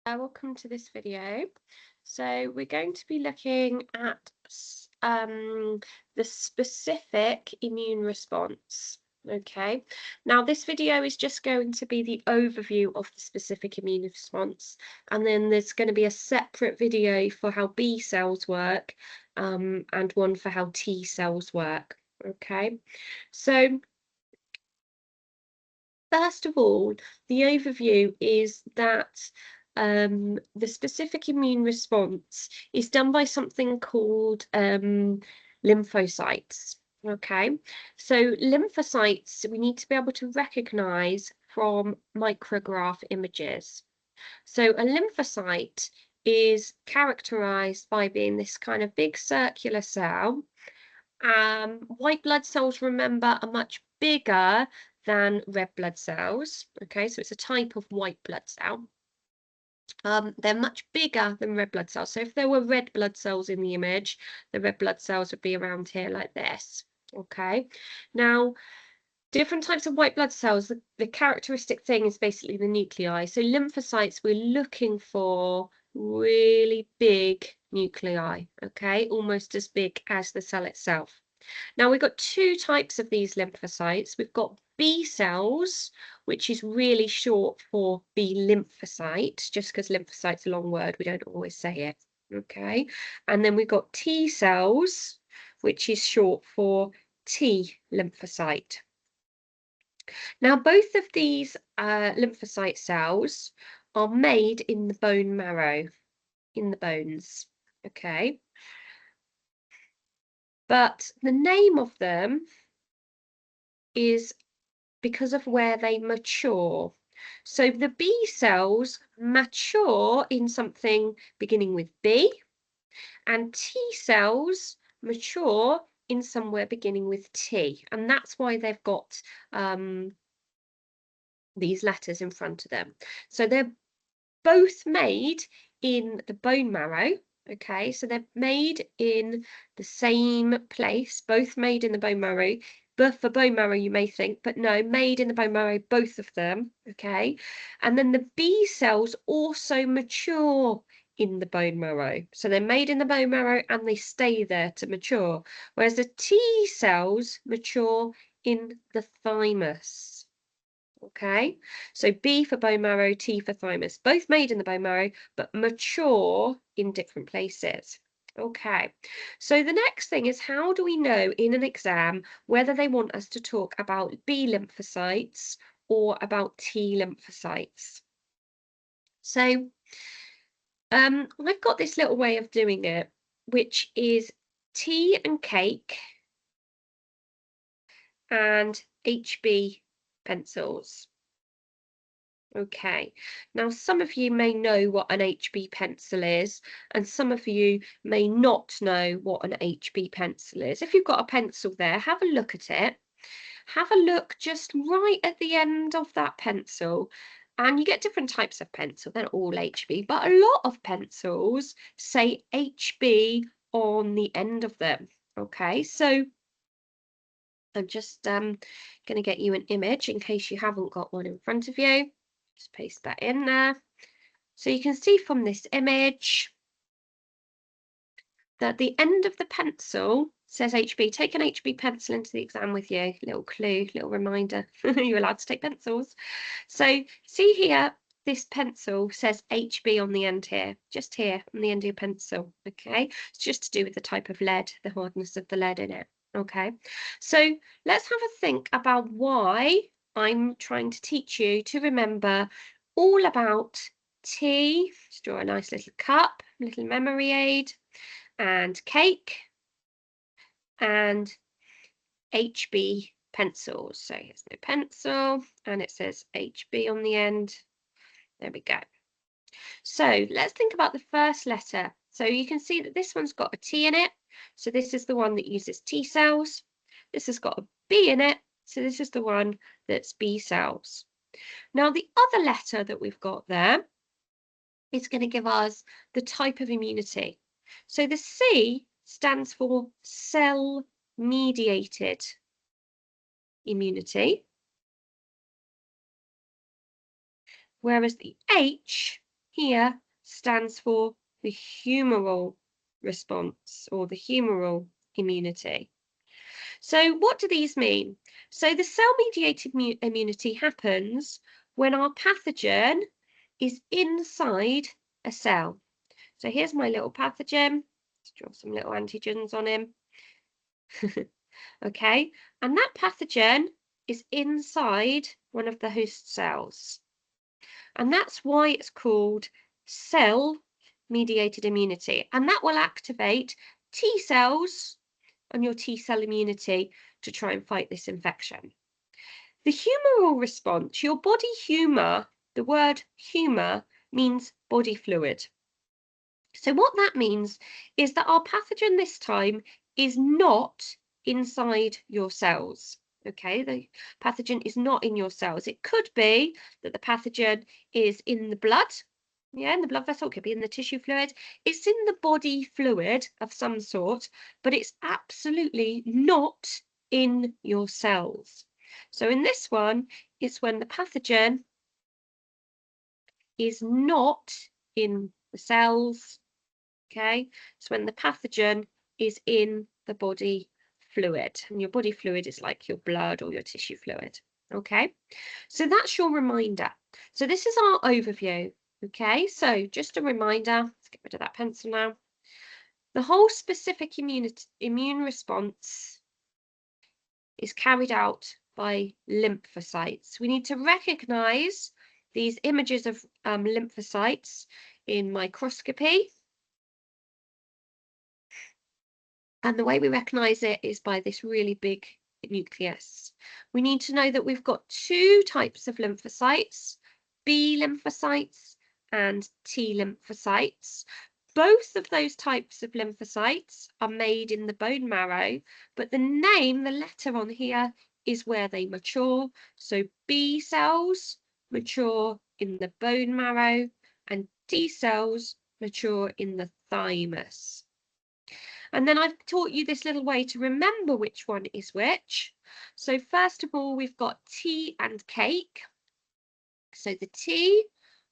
Welcome to this video. So we're going to be looking at the specific immune response. Okay, now this video is just going to be the overview of the specific immune response, and then there's going to be a separate video for how B cells work and one for how T cells work. Okay, so first of all, the overview is that the specific immune response is done by something called lymphocytes. Okay, so lymphocytes we need to be able to recognize from micrograph images. So a lymphocyte is characterized by being this kind of big circular cell. White blood cells, remember, are much bigger than red blood cells. Okay, so it's a type of white blood cell. They're much bigger than red blood cells. So if there were red blood cells in the image, the red blood cells would be around here like this. Okay, now different types of white blood cells, the characteristic thing is basically the nuclei. So lymphocytes, we're looking for really big nuclei, okay, almost as big as the cell itself. Now we've got two types of these lymphocytes. We've got B cells, which is really short for B lymphocyte, just because lymphocyte's a long word, we don't always say it, okay? And then we've got T cells, which is short for T lymphocyte. Now, both of these lymphocyte cells are made in the bone marrow, in the bones, okay? But the name of them is because of where they mature. So the B cells mature in something beginning with B, and T cells mature in somewhere beginning with T, and that's why they've got these letters in front of them. So they're both made in the bone marrow. Okay, so they're made in the same place, both made in the bone marrow. But for bone marrow, you may think, but no, made in the bone marrow, both of them. Okay, and then the B cells also mature in the bone marrow. So they're made in the bone marrow and they stay there to mature. Whereas the T cells mature in the thymus. Okay, so B for bone marrow, T for thymus, both made in the bone marrow, but mature in different places. Okay, so the next thing is, how do we know in an exam whether they want us to talk about B lymphocytes or about T lymphocytes? So I've got this little way of doing it, which is tea and cake and HB pencils. Okay, now some of you may know what an HB pencil is, and some of you may not know what an HB pencil is. If you've got a pencil there, have a look at it. Have a look just right at the end of that pencil. And you get different types of pencil, they're all HB, but a lot of pencils say HB on the end of them. Okay, so I'm just going to get you an image in case you haven't got one in front of you. Just paste that in there. So you can see from this image that the end of the pencil says HB. Take an HB pencil into the exam with you. Little clue, little reminder. You're allowed to take pencils. So see here, this pencil says HB on the end here, just here on the end of your pencil. Okay, it's just to do with the type of lead, the hardness of the lead in it. Okay, so let's have a think about why I'm trying to teach you to remember all about tea. Just draw a nice little cup, little memory aid, and cake, and HB pencils. So here's no pencil, and it says HB on the end. There we go. So let's think about the first letter. So you can see that this one's got a T in it. So this is the one that uses T cells. This has got a B in it. So this is the one that's B cells. Now the other letter that we've got there is going to give us the type of immunity. So the C stands for cell-mediated immunity, whereas the H here stands for the humoral response or the humoral immunity. So what do these mean? So the cell-mediated immunity happens when our pathogen is inside a cell. So here's my little pathogen. Let's draw some little antigens on him. Okay, and that pathogen is inside one of the host cells. And that's why it's called cell-mediated immunity. And that will activate T cells on your T cell immunity to try and fight this infection. The humoral response, your body humor, the word humor means body fluid. So what that means is that our pathogen this time is not inside your cells. Okay, the pathogen is not in your cells. It could be that the pathogen is in the blood, yeah, in the blood vessel, it could be in the tissue fluid. It's in the body fluid of some sort, but it's absolutely not in your cells. So in this one, it's when the pathogen is not in the cells. Okay, so when the pathogen is in the body fluid, and your body fluid is like your blood or your tissue fluid. Okay, so that's your reminder. So this is our overview. Okay, so just a reminder, let's get rid of that pencil now. The whole specific immune response is carried out by lymphocytes. We need to recognize these images of lymphocytes in microscopy. And the way we recognize it is by this really big nucleus. We need to know that we've got two types of lymphocytes, B lymphocytes and T lymphocytes. Both of those types of lymphocytes are made in the bone marrow, but the name, the letter on here, is where they mature. So B cells mature in the bone marrow and T cells mature in the thymus. And then I've taught you this little way to remember which one is which. So first of all, we've got T and cake. So the T,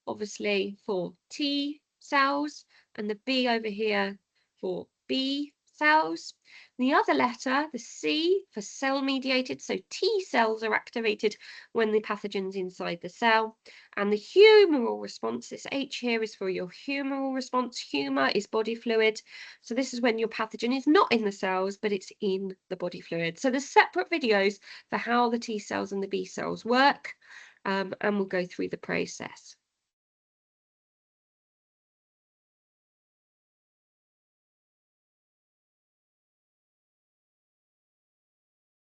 obviously for T cells, and the B over here for B cells. The other letter, the C, for cell-mediated, so T cells are activated when the pathogen's inside the cell. And the humoral response, this H here is for your humoral response. Humor is body fluid. So this is when your pathogen is not in the cells, but it's in the body fluid. So there's separate videos for how the T cells and the B cells work, and we'll go through the process.